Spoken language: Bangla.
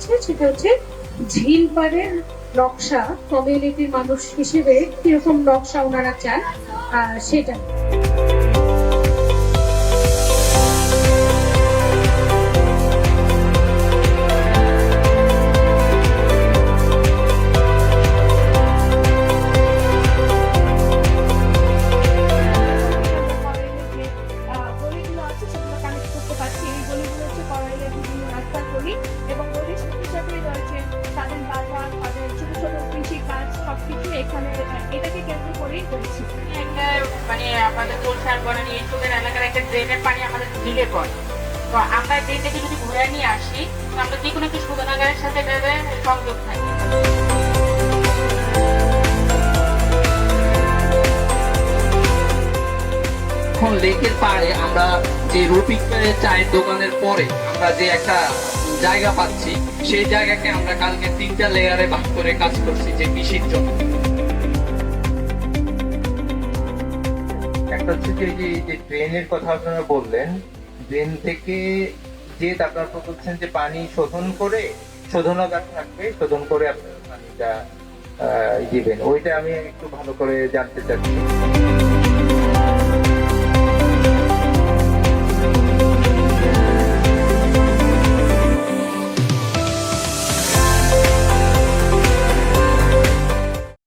হচ্ছে সেটা হচ্ছে ঝিলপাড়ের নকশা, কমিউনিটির মানুষ হিসেবে কিরকম নকশা ওনারা চান সেটা। এবং গলির সাথে সাথে রয়েছে তাদের বাগান, তাদের ছোট ছোট কৃষি কাজ সবকিছু এখানে এটাকে কেন্দ্র করেই রয়েছে। একটা মানে আমাদের গোলসার বনানী এইসবের এলাকার একটা ড্রেনের পানি আমাদের ঝিলে পড়ে। তো আমরা ড্রেনটাকে যদি ঘুরে নিয়ে আসি, তো আমরা যে কোনো একটা শোধনাগারের সাথে এটাতে সংযোগ থাকি। এখন লেকের পাড়ে আমরা যে রফিক চায়ের দোকানের পরে আমরা যে একটা জায়গা পাচ্ছি, সেই জায়গাকে আমরা কালকে 3টা লেয়ারে ভাগ করে কাজ করছি যে কৃষির জন্য। একটা হচ্ছে যে ড্রেনের কথা আপনারা বললেন, ড্রেন থেকে যে আপনারা বলছেন যে পানি শোধন করে শোধনাগার থাকবে, শোধন করে আপনারা পানিটা দিবেন, ওইটা আমি একটু ভালো করে জানতে চাচ্ছি।